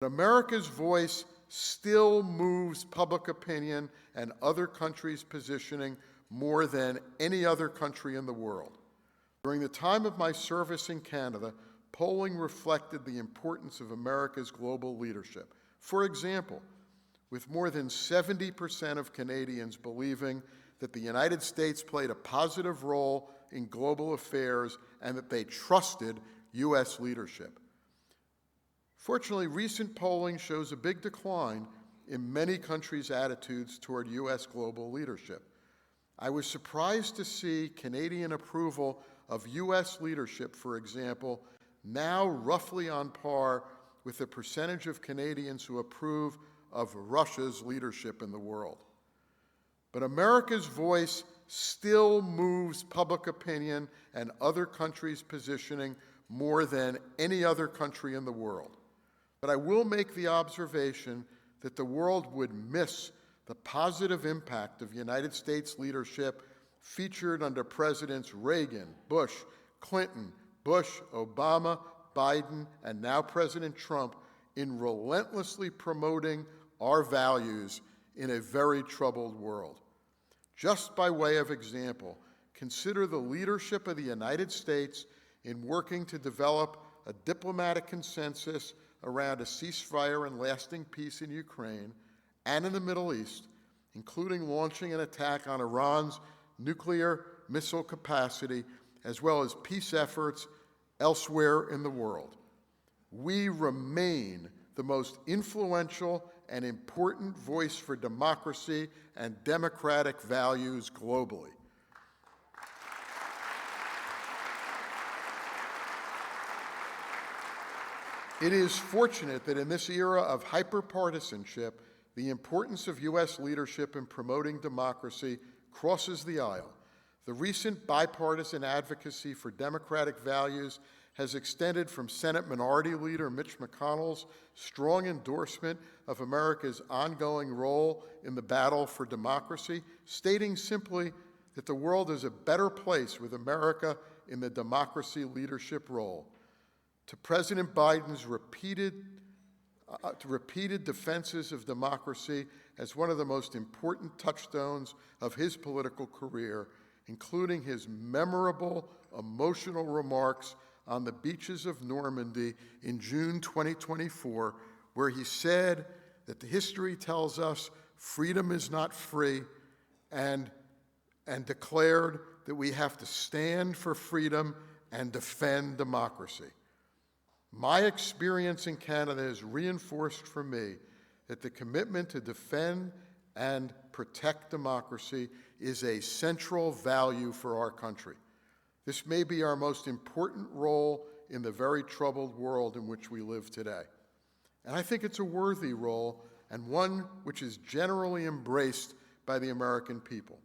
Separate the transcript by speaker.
Speaker 1: America's voice still moves public opinion and other countries' positioning more than any other country in the world. During the time of my service in Canada, polling reflected the importance of America's global leadership. For example, with more than 70% of Canadians believing that the United States played a positive role in global affairs and that they trusted U.S. leadership. Fortunately, recent polling shows a big decline in many countries' attitudes toward U.S. global leadership. I was surprised to see Canadian approval of U.S. leadership, for example, now roughly on par with the percentage of Canadians who approve of Russia's leadership in the world. But America's voice still moves public opinion and other countries' positioning more than any other country in the world. But I will make the observation that the world would miss the positive impact of United States leadership featured under Presidents Reagan, Bush, Clinton, Bush, Obama, Biden, and now President Trump in relentlessly promoting our values in a very troubled world. Just by way of example, consider the leadership of the United States in working to develop a diplomatic consensus around a ceasefire and lasting peace in Ukraine and in the Middle East, including launching an attack on Iran's nuclear missile capacity, as well as peace efforts elsewhere in the world. We remain the most influential and important voice for democracy and democratic values globally. It is fortunate that in this era of hyperpartisanship, the importance of U.S. leadership in promoting democracy crosses the aisle. The recent bipartisan advocacy for democratic values has extended from Senate Minority Leader Mitch McConnell's strong endorsement of America's ongoing role in the battle for democracy, stating simply that the world is a better place with America in the democracy leadership role, to President Biden's repeated defenses of democracy as one of the most important touchstones of his political career, including his memorable, emotional remarks on the beaches of Normandy in June 2024, where he said that the history tells us freedom is not free, and declared that we have to stand for freedom and defend democracy. My experience in Canada has reinforced for me that the commitment to defend and protect democracy is a central value for our country. This may be our most important role in the very troubled world in which we live today. And I think it's a worthy role and one which is generally embraced by the American people.